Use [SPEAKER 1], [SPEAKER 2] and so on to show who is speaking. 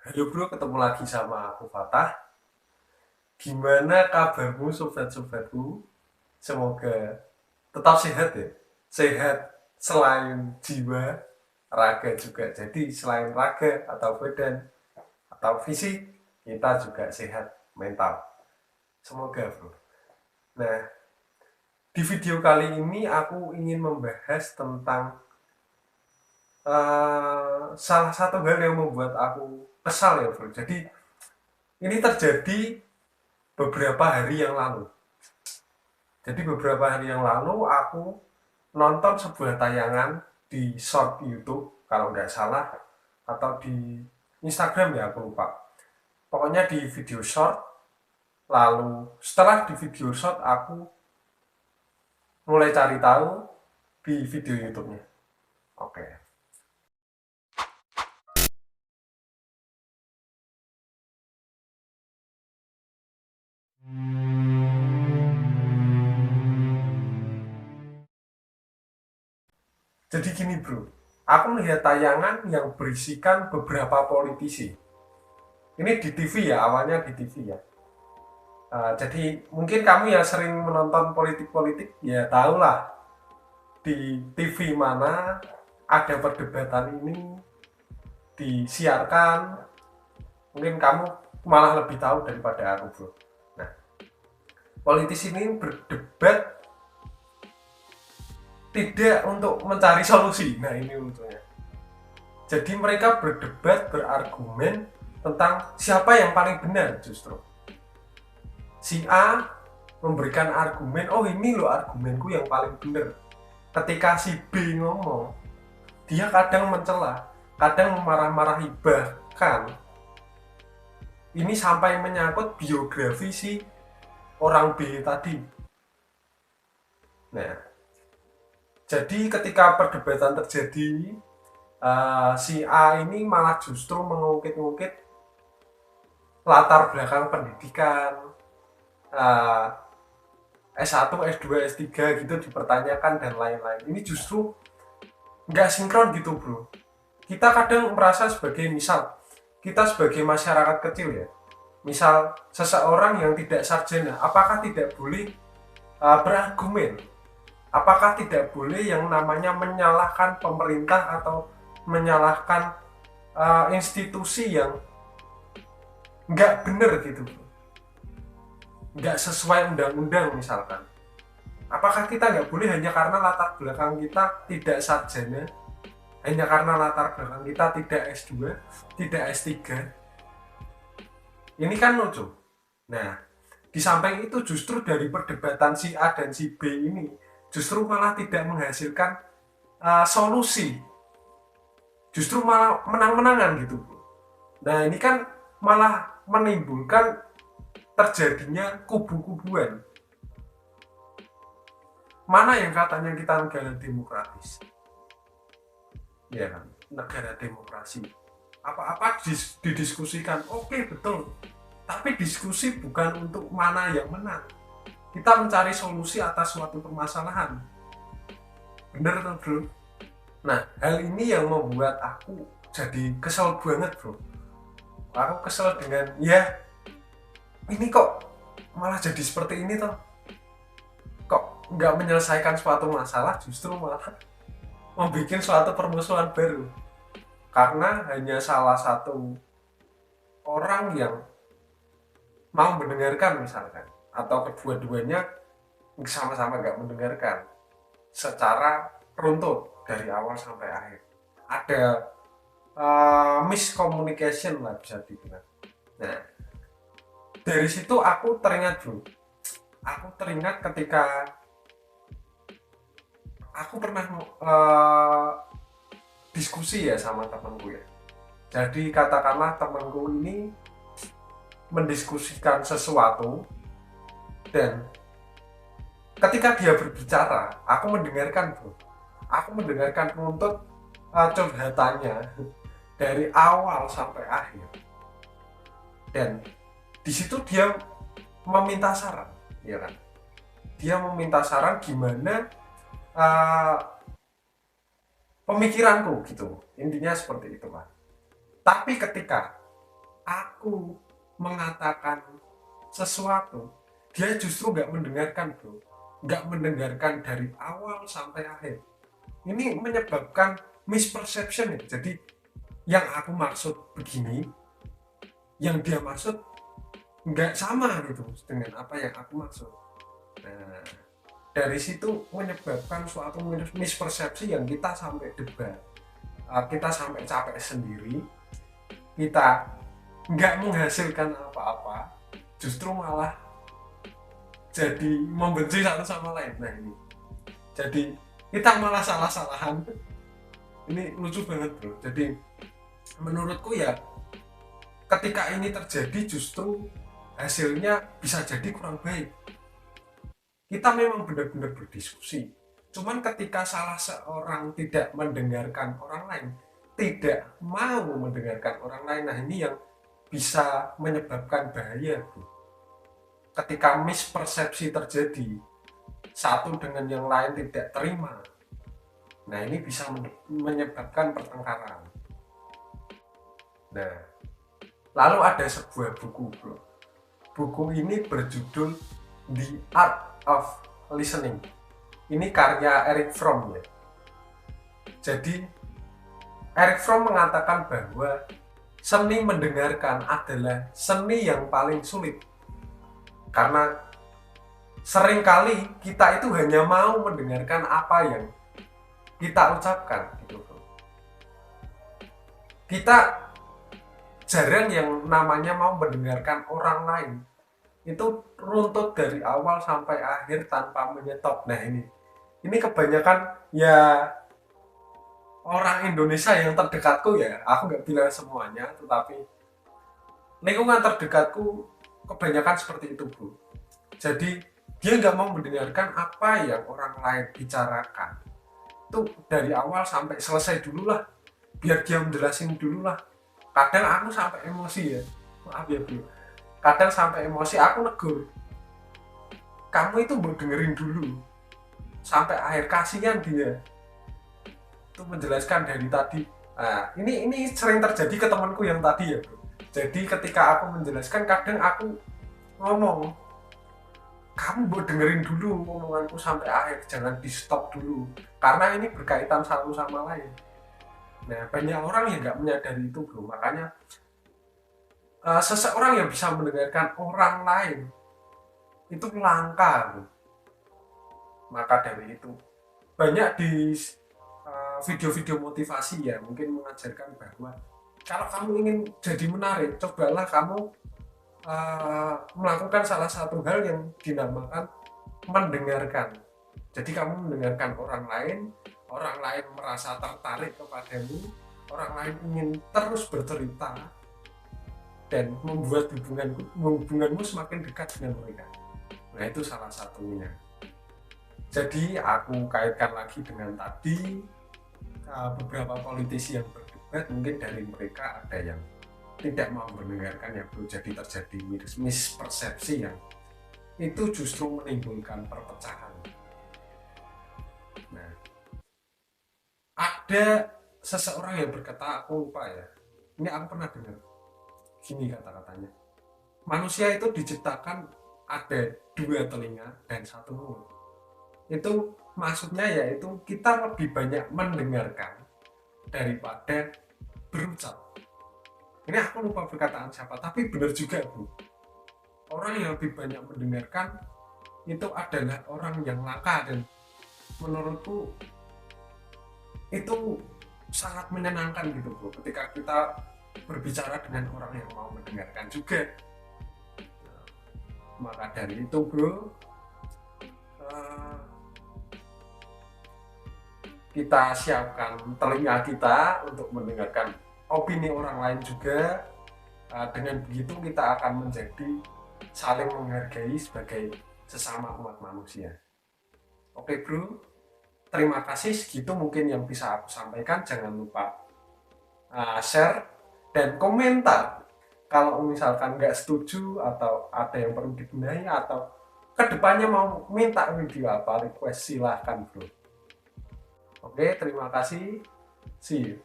[SPEAKER 1] Halo bro, ketemu lagi sama aku Fatah. Gimana kabarmu sobat-sobatku? Semoga tetap sehat ya. Sehat selain jiwa, raga juga. Jadi selain raga atau badan atau fisik, kita juga sehat mental. Semoga bro. Nah, di video kali ini aku ingin membahas tentang salah satu hal yang membuat aku kesal ya bro. Jadi ini terjadi beberapa hari yang lalu. Jadi beberapa hari yang lalu aku nonton sebuah tayangan di short YouTube kalau nggak salah atau di Instagram ya aku lupa. Pokoknya di video short. Lalu setelah di video short aku mulai cari tahu di video YouTube-nya. Oke. Jadi gini bro, aku melihat tayangan yang berisikan beberapa politisi. Ini di TV ya, awalnya di TV ya. Jadi mungkin kamu yang sering menonton politik-politik ya tahulah di TV mana ada perdebatan ini disiarkan. Mungkin kamu malah lebih tahu daripada aku bro. Nah, politisi ini berdebat tidak untuk mencari solusi. Nah ini untungnya. Jadi mereka berdebat, berargumen tentang siapa yang paling benar justru. Si A memberikan argumen, oh ini loh argumenku yang paling benar. Ketika si B ngomong, dia kadang mencela, kadang memarah-marahi, bahkan ini sampai menyangkut biografi si orang B tadi. Nah, jadi ketika perdebatan terjadi, si A ini malah justru mengungkit-ungkit latar belakang pendidikan, uh, S1, S2, S3 gitu dipertanyakan dan lain-lain. Ini justru nggak sinkron gitu bro. Kita kadang merasa sebagai misal, kita sebagai masyarakat kecil ya, misal seseorang yang tidak sarjana, apakah tidak boleh berargumen? Apakah tidak boleh yang namanya menyalahkan pemerintah atau menyalahkan institusi yang nggak bener gitu, nggak sesuai undang-undang misalkan? Apakah kita nggak boleh hanya karena latar belakang kita tidak sarjana, hanya karena latar belakang kita tidak S2, tidak S3? Ini kan lucu. Nah, di samping itu justru dari perdebatan si A dan si B ini justru malah tidak menghasilkan solusi, justru malah menang-menangan gitu. Nah ini kan malah menimbulkan terjadinya kubu-kubuan. Mana yang katanya kita negara demokratis, ya kan, negara demokrasi, apa-apa didiskusikan, oke betul, tapi diskusi bukan untuk mana yang menang. Kita mencari solusi atas suatu permasalahan. Bener tuh bro. Nah hal ini yang membuat aku jadi kesel banget bro. Aku kesel dengan ya ini kok malah jadi seperti ini toh, kok nggak menyelesaikan suatu masalah, justru malah membuat suatu permusuhan baru karena hanya salah satu orang yang mau mendengarkan misalkan, atau kedua-duanya sama-sama nggak mendengarkan secara runtut dari awal sampai akhir. Ada miscommunication lah bisa dibilang. Nah dari situ aku teringat bro, aku teringat ketika aku pernah diskusi ya sama temanku ya. Jadi katakanlah temanku ini mendiskusikan sesuatu dan ketika dia berbicara, aku mendengarkan bro. Aku mendengarkan runtut curhatannya dari awal sampai akhir. Dan di situ dia meminta saran, ya kan? Dia meminta saran gimana uh, pemikiranku gitu. Intinya seperti itu kan. Tapi ketika aku mengatakan sesuatu, dia justru nggak mendengarkan bro, nggak mendengarkan dari awal sampai akhir. Ini menyebabkan misperception ya. Jadi yang aku maksud begini, yang dia maksud nggak sama gitu dengan apa yang aku maksud. Nah, dari situ menyebabkan suatu mispersepsi yang kita sampai debat, kita sampai capek sendiri, kita nggak menghasilkan apa-apa, justru malah jadi membenci satu sama lain. Nah ini, jadi kita malah salah-salahan. Ini lucu banget bro. Jadi menurutku ya, ketika ini terjadi justru hasilnya bisa jadi kurang baik. Kita memang benar-benar berdiskusi, cuman ketika salah seorang tidak mendengarkan orang lain, tidak mau mendengarkan orang lain, nah ini yang bisa menyebabkan bahaya bro. Ketika mispersepsi terjadi, satu dengan yang lain tidak terima, nah ini bisa menyebabkan pertengkaran. Nah, lalu ada sebuah buku bro. Buku ini berjudul The Art of Listening. Ini karya Erich Fromm ya. Jadi Erich Fromm mengatakan bahwa seni mendengarkan adalah seni yang paling sulit. Karena seringkali kita itu hanya mau mendengarkan apa yang kita ucapkan gitu. Kita jarang yang namanya mau mendengarkan orang lain. Itu runtut dari awal sampai akhir tanpa menyetop. Nah ini kebanyakan ya orang Indonesia yang terdekatku ya, aku nggak bilang semuanya, tetapi lingkungan terdekatku kebanyakan seperti itu bro. Jadi dia nggak mau mendengarkan apa yang orang lain bicarakan, itu dari awal sampai selesai dulu lah, biar dia menjelasin dulu lah. Kadang aku sampai emosi ya, maaf ya bro, kadang sampai emosi aku negur, kamu itu mau dengerin dulu sampai akhir, kasihan dia itu menjelaskan dari tadi. Nah, ini sering terjadi ke temanku yang tadi ya bro. Jadi ketika aku menjelaskan, kadang aku ngomong, kamu mau dengerin dulu omonganku sampai akhir, jangan di stop dulu, karena ini berkaitan satu sama lain. Nah banyak orang yang nggak menyadari itu bro. Makanya seseorang yang bisa mendengarkan orang lain itu langka bro. Maka dari itu banyak di video-video motivasi ya, mungkin mengajarkan bahwa kalau kamu ingin jadi menarik, cobalah kamu melakukan salah satu hal yang dinamakan mendengarkan. Jadi kamu mendengarkan orang lain merasa tertarik kepadamu, orang lain ingin terus bercerita dan membuat hubunganmu semakin dekat dengan mereka. Nah itu salah satunya. Jadi aku kaitkan lagi dengan tadi, beberapa politisi yang berdebat, mungkin dari mereka ada yang tidak mau mendengarkan ya bro. Jadi terjadi mispersepsi yang itu justru menimbulkan perpecahan. Nah, ada seseorang yang berkata, aku lupa ya, ini aku pernah dengar gini kata-katanya, manusia itu diciptakan ada dua telinga dan satu mulut. Itu maksudnya yaitu kita lebih banyak mendengarkan daripada berucap. Ini aku lupa perkataan siapa, tapi benar juga bro. Orang yang lebih banyak mendengarkan itu adalah orang yang langka, dan menurutku itu sangat menyenangkan gitu bro, ketika kita berbicara dengan orang yang mau mendengarkan juga. Maka dari itu bro, kita siapkan telinga kita untuk mendengarkan opini orang lain juga. Dengan begitu kita akan menjadi saling menghargai sebagai sesama umat manusia. Oke bro, terima kasih, segitu mungkin yang bisa aku sampaikan. Jangan lupa share dan komentar kalau misalkan nggak setuju atau ada yang perlu dibenahi, atau kedepannya mau minta video apa, request silahkan bro. Oke, terima kasih, see you.